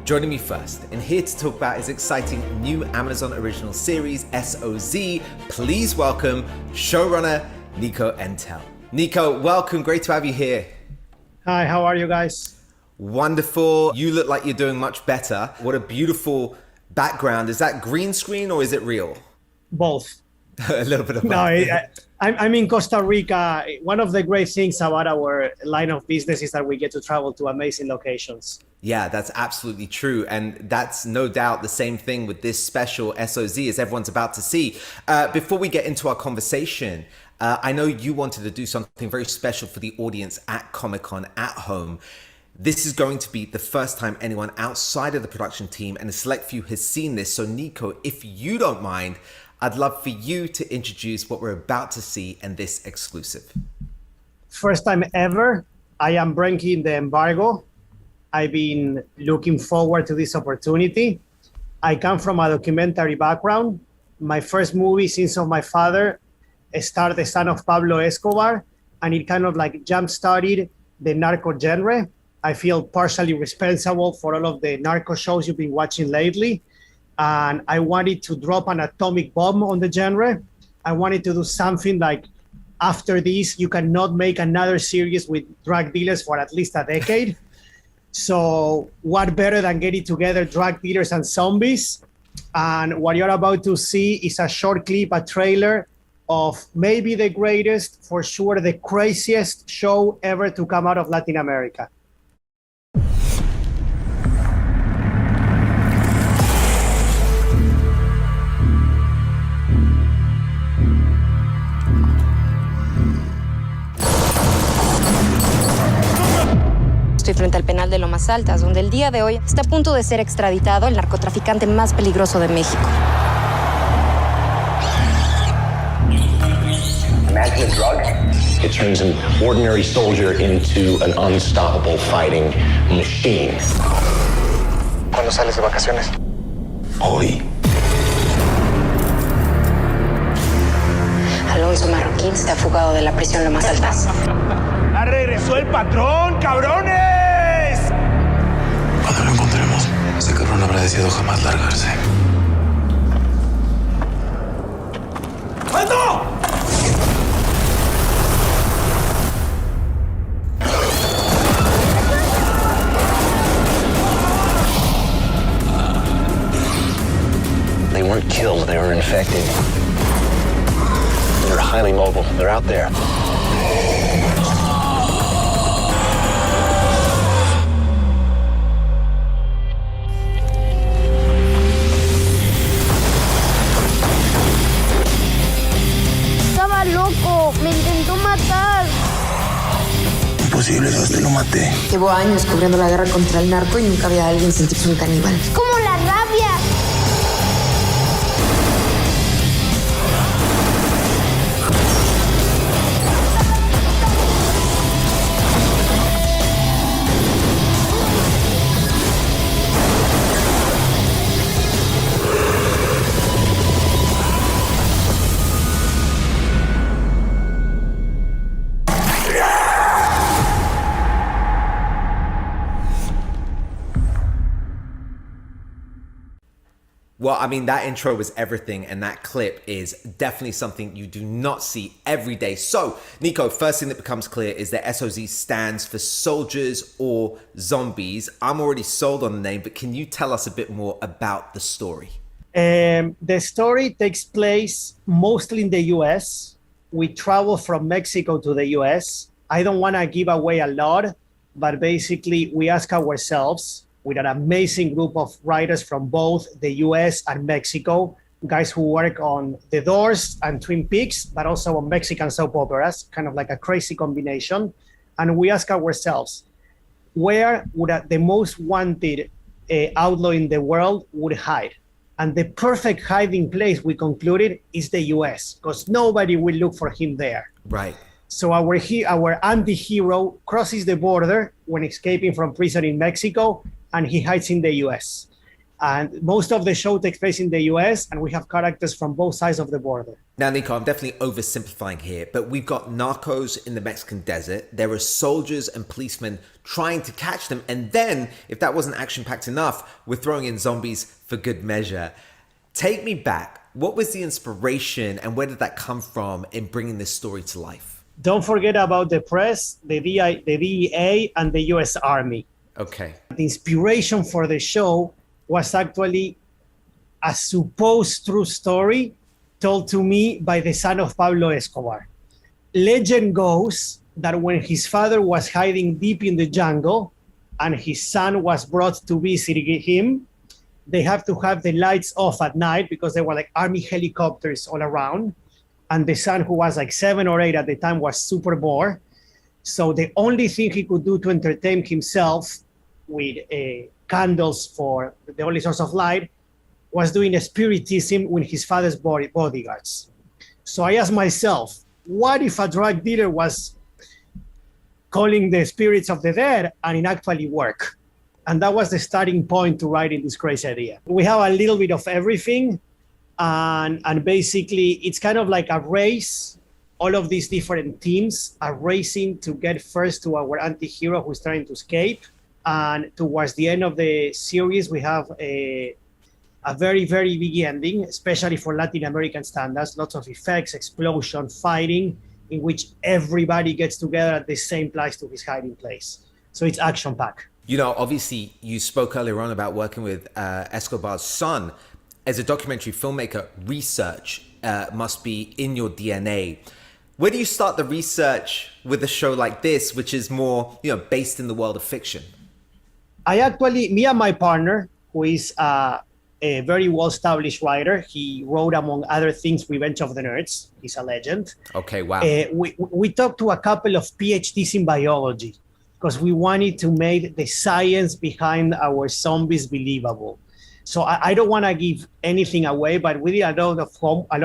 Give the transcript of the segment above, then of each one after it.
Joining me first and here to talk about his exciting new Amazon original series, SOZ, please welcome showrunner Nico Entel. Nico, welcome. Great to have you here. Hi, how are you guys? Wonderful. You look like you're doing much better. What a beautiful background. Is that green screen or is it real? Both. A little bit of both. No, I'm in Costa Rica. One of the great things about our line of business is that we get to travel to amazing locations. Yeah, that's absolutely true. And that's no doubt the same thing with this special SOZ as everyone's about to see. Before we get into our conversation, I know you wanted to do something very special for the audience at Comic-Con at home. This is going to be the first time anyone outside of the production team and a select few has seen this. So Nico, if you don't mind, I'd love for you to introduce what we're about to see in this exclusive. First time ever, I am breaking the embargo. I've been looking forward to this opportunity. I come from a documentary background. My first movie, Sins of My Father, starred the son of Pablo Escobar, and it kind of like jump-started the narco genre. I feel partially responsible for all of the narco shows you've been watching lately. And I wanted to drop an atomic bomb on the genre. I wanted to do something like, after this, you cannot make another series with drug dealers for at least a decade. So what better than getting together drug dealers and zombies? And what you're about to see is a short clip, a trailer of maybe the greatest, for sure, the craziest show ever to come out of Latin America. Estoy frente al penal de Lomas Altas, donde el día de hoy está a punto de ser extraditado el narcotraficante más peligroso de México. Imagine a drug. It turns an ordinary soldier into an unstoppable fighting machine. ¿Cuándo sales de vacaciones? Hoy. Alonso Marroquín se ha fugado de la prisión Lomas Altas. ¡Ya regresó el patrón, cabrones! Cuando lo encontremos, ese cabrón no habrá decidido jamás largarse. ¡Mando! They weren't killed, they were infected. They're highly mobile. They're out there. Estaba loco, me intentó matar. Imposible, te lo maté. Llevo años cubriendo la guerra contra el narco y nunca había alguien sentirse un caníbal. Como la rabia. Well, I mean, that intro was everything, and that clip is definitely something you do not see every day. So, Nico, first thing that becomes clear is that SOZ stands for soldiers or zombies. I'm already sold on the name, but can you tell us a bit more about the story? The story takes place mostly in the US. We travel from Mexico to the US. I don't want to give away a lot, but basically we ask ourselves, with an amazing group of writers from both the US and Mexico, guys who work on The Doors and Twin Peaks, but also on Mexican soap operas, kind of like a crazy combination. And we ask ourselves, where would the most wanted outlaw in the world would hide? And the perfect hiding place, we concluded, is the US, because nobody will look for him there. Right. So our anti-hero crosses the border when escaping from prison in Mexico, and he hides in the US. And most of the show takes place in the US, and we have characters from both sides of the border. Now, Nico, I'm definitely oversimplifying here, but we've got narcos in the Mexican desert. There are soldiers and policemen trying to catch them. And then, if that wasn't action-packed enough, we're throwing in zombies for good measure. Take me back. What was the inspiration and where did that come from in bringing this story to life? Don't forget about the press, the DEA, and the US Army. Okay. The inspiration for the show was actually a supposed true story told to me by the son of Pablo Escobar. Legend goes that when his father was hiding deep in the jungle and his son was brought to visit him, they have to have the lights off at night because there were like army helicopters all around. And the son, who was like 7 or 8 at the time, was super bored. So the only thing he could do to entertain himself with candles for the only source of light was doing a spiritism with his father's bodyguards. So I asked myself, what if a drug dealer was calling the spirits of the dead and it actually worked? And that was the starting point to writing this crazy idea. We have a little bit of everything. And basically, it's kind of like a race. All of these different teams are racing to get first to our anti-hero who's trying to escape. And towards the end of the series, we have a very, very big ending, especially for Latin American standards. Lots of effects, explosion, fighting, in which everybody gets together at the same place to his hiding place. So it's action-packed. You know, obviously, you spoke earlier on about working with Escobar's son. As a documentary filmmaker, research must be in your DNA. Where do you start the research with a show like this, which is more, based in the world of fiction? Me and my partner, who is a very well-established writer, he wrote, among other things, Revenge of the Nerds. He's a legend. Okay, wow. We talked to a couple of PhDs in biology because we wanted to make the science behind our zombies believable. So I don't want to give anything away, but we did a lot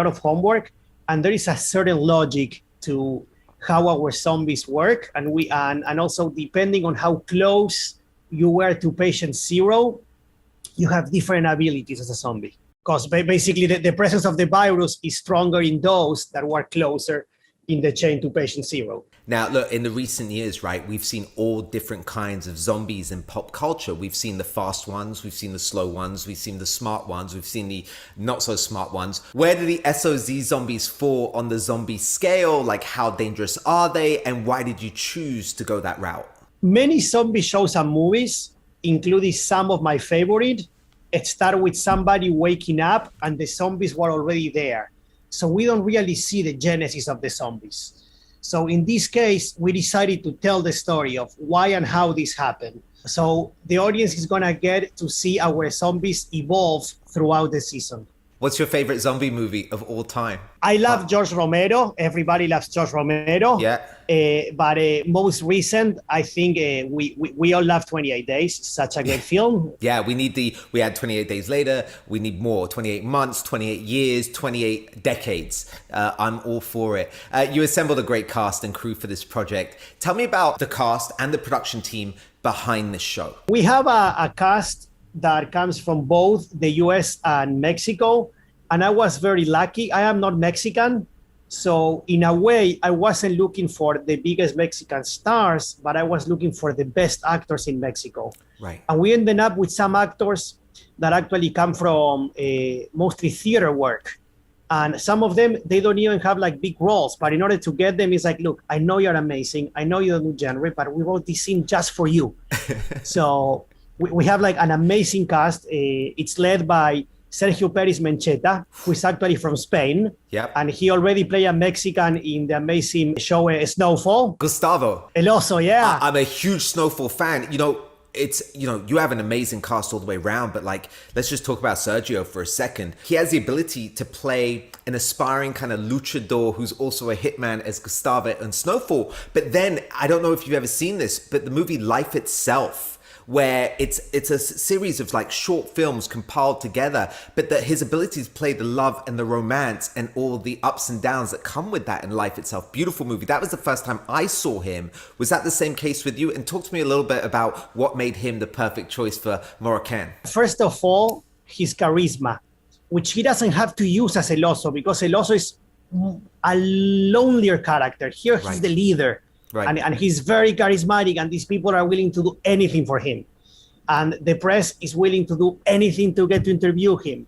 of homework, and there is a certain logic to how our zombies work, and also depending on how close you were to patient zero, you have different abilities as a zombie. Because basically the presence of the virus is stronger in those that were closer in the chain to patient zero. Now, look, in the recent years, right, we've seen all different kinds of zombies in pop culture. We've seen the fast ones, we've seen the slow ones, we've seen the smart ones, we've seen the not so smart ones. Where do the SOZ zombies fall on the zombie scale? Like, how dangerous are they? And why did you choose to go that route? Many zombie shows and movies, including some of my favorite, it started with somebody waking up and the zombies were already there. So we don't really see the genesis of the zombies. So in this case, we decided to tell the story of why and how this happened. So the audience is going to get to see our zombies evolve throughout the season. What's your favorite zombie movie of all time? I love George Romero. Everybody loves George Romero. Yeah. But most recent, I think we all love 28 Days. Such a great film. Yeah, we had 28 Days Later. We need more. 28 months, 28 years, 28 decades. I'm all for it. You assembled a great cast and crew for this project. Tell me about the cast and the production team behind this show. We have a cast that comes from both the US and Mexico. And I was very lucky. I am not Mexican. So in a way, I wasn't looking for the biggest Mexican stars, but I was looking for the best actors in Mexico. Right. And we ended up with some actors that actually come from mostly theater work. And some of them, they don't even have like big roles. But in order to get them, it's like, look, I know you're amazing. I know you don't do genre, but we wrote this scene just for you. So we have like an amazing cast. It's led by Sergio Pérez Mencheta, who is actually from Spain. Yep. And he already played a Mexican in the amazing show Snowfall. Gustavo. El Oso, yeah. I'm a huge Snowfall fan. You have an amazing cast all the way around, but let's just talk about Sergio for a second. He has the ability to play an aspiring kind of luchador who's also a hitman as Gustavo and Snowfall. But then, I don't know if you've ever seen this, but the movie Life Itself, where it's a series of short films compiled together, but that his ability to play the love and the romance and all the ups and downs that come with that in Life Itself. Beautiful movie. That was the first time I saw him. Was that the same case with you? And talk to me a little bit about what made him the perfect choice for Moroccan. First of all, his charisma, which he doesn't have to use as El Oso, because El Oso is a lonelier character. Here he's Right. the leader, Right. and he's very charismatic, and these people are willing to do anything for him. And the press is willing to do anything to get to interview him.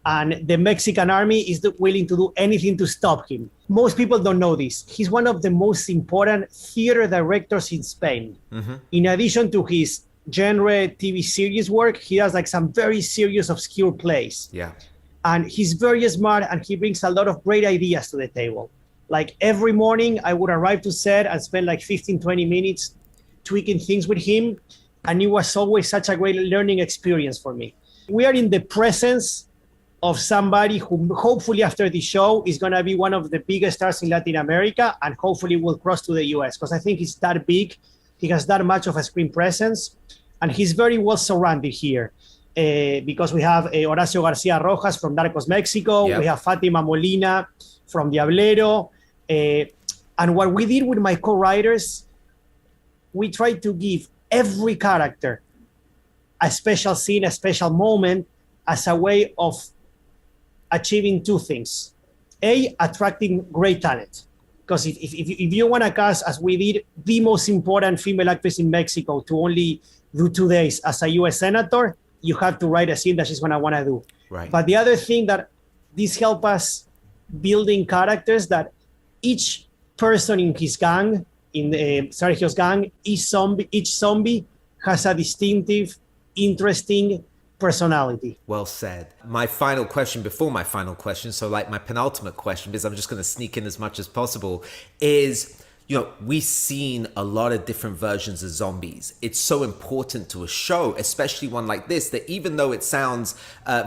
And the Mexican army is willing to do anything to stop him. Most people don't know this. He's one of the most important theater directors in Spain. In addition to his genre TV series work, he has like some very serious, obscure plays. Yeah. And he's very smart, and he brings a lot of great ideas to the table. Like every morning, I would arrive to set and spend like 15, 20 minutes tweaking things with him. And it was always such a great learning experience for me. We are in the presence of somebody who hopefully after the show is going to be one of the biggest stars in Latin America, and hopefully will cross to the US, because I think he's that big. He has that much of a screen presence, and he's very well surrounded here. Because we have Horacio Garcia Rojas from Narcos Mexico. Yep. We have Fatima Molina from Diablero. And what we did with my co-writers, we tried to give every character a special scene, a special moment, as a way of achieving two things. A, attracting great talent. Because if you want to cast, as we did, the most important female actress in Mexico to only do 2 days as a US senator, you have to write a scene that she's going to want to do. Right. But the other thing that this help us building characters, that each person in his gang, in Sergio's gang, each zombie has a distinctive, interesting personality. Well said. My final question before my final question, so like my penultimate question, because I'm just going to sneak in as much as possible, is, you know, we've seen a lot of different versions of zombies. It's so important to a show, especially one like this, that even though it sounds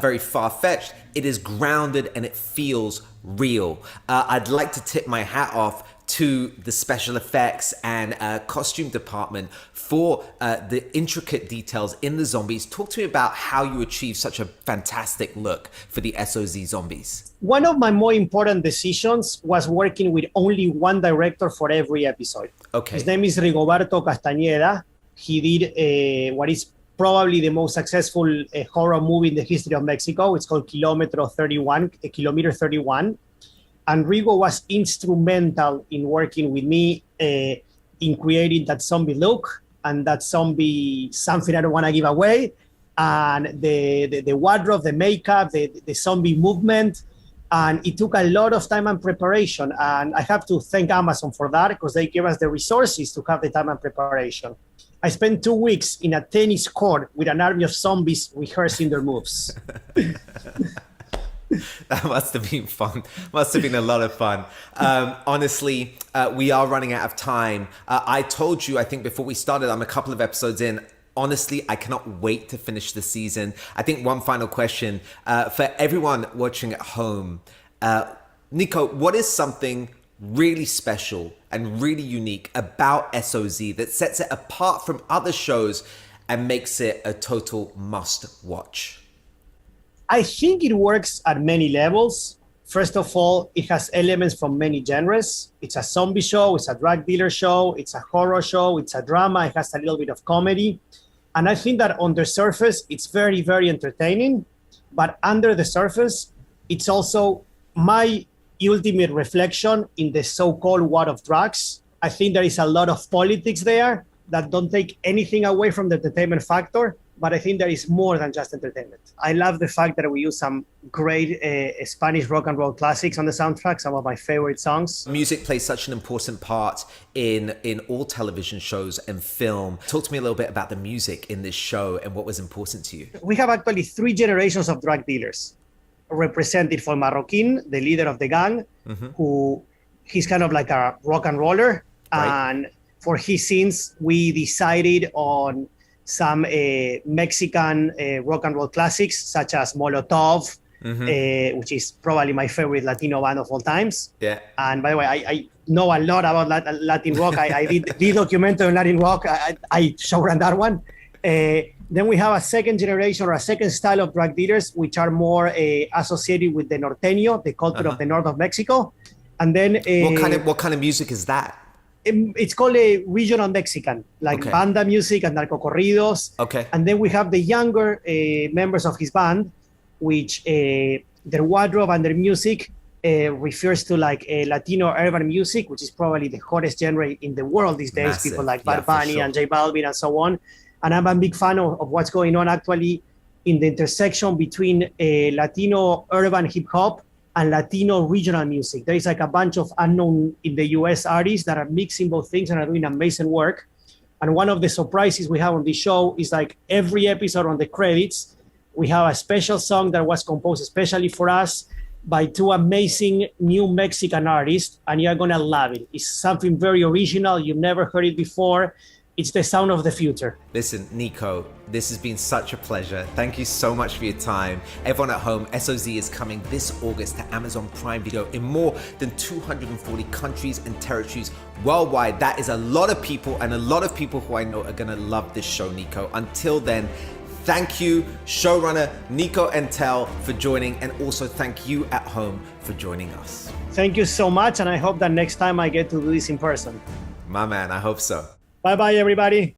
very far-fetched, it is grounded and it feels real. I'd like to tip my hat off to the special effects and costume department for the intricate details in the zombies. Talk to me about how you achieve such a fantastic look for the SOZ zombies. One of my more important decisions was working with only one director for every episode. Okay. His name is Rigoberto Castañeda. He did what is probably the most successful horror movie in the history of Mexico. It's called Kilometer 31. And Rigo was instrumental in working with me in creating that zombie look and that zombie something I don't want to give away, and the wardrobe, the makeup, the zombie movement. And it took a lot of time and preparation. And I have to thank Amazon for that, because they gave us the resources to have the time and preparation. I spent 2 weeks in a tennis court with an army of zombies rehearsing their moves. That must have been fun. Must have been a lot of fun. Honestly, we are running out of time. I told you, I think before we started, I'm a couple of episodes in. Honestly, I cannot wait to finish the season. I think one final question for everyone watching at home. Nico, what is something really special and really unique about SOZ that sets it apart from other shows and makes it a total must watch? I think it works at many levels. First of all, it has elements from many genres. It's a zombie show, it's a drug dealer show, it's a horror show, it's a drama, it has a little bit of comedy. And I think that on the surface, it's very, very entertaining. But under the surface, it's also my ultimate reflection in the so-called war of drugs. I think there is a lot of politics there that don't take anything away from the entertainment factor. But I think there is more than just entertainment. I love the fact that we use some great Spanish rock and roll classics on the soundtrack, some of my favorite songs. Music plays such an important part in all television shows and film. Talk to me a little bit about the music in this show and what was important to you. We have actually 3 generations of drug dealers represented for Marroquin, the leader of the gang, who he's kind of like a rock and roller. Right. And for his scenes, we decided on some Mexican rock and roll classics, such as Molotov, which is probably my favorite Latino band of all times. Yeah. And by the way, I know a lot about Latin rock. I did the documentary on Latin rock. I showed that one. Then we have a second generation or a second style of drug dealers, which are more associated with the norteño, the culture of the north of Mexico. And then what kind of music is that? It's called a regional Mexican, like banda music and narcocorridos. Okay. And then we have the younger members of his band, which their wardrobe and their music refers to like Latino urban music, which is probably the hottest genre in the world these days. Massive. People like Yeah, Bad for Bunny sure. and J Balvin and so on. And I'm a big fan of what's going on actually in the intersection between Latino urban hip hop and Latino regional music. There is like a bunch of unknown in the US artists that are mixing both things and are doing amazing work. And one of the surprises we have on this show is like every episode on the credits, we have a special song that was composed especially for us by two amazing new Mexican artists, and you're gonna love it. It's something very original. You've never heard it before. It's the sound of the future. Listen, Nico, this has been such a pleasure. Thank you so much for your time. Everyone at home, SOZ is coming this August to Amazon Prime Video in more than 240 countries and territories worldwide. That is a lot of people, and a lot of people who I know are gonna love this show, Nico. Until then, thank you, showrunner Nico Entel, for joining, and also thank you at home for joining us. Thank you so much, and I hope that next time I get to do this in person. My man, I hope so. Bye-bye, everybody.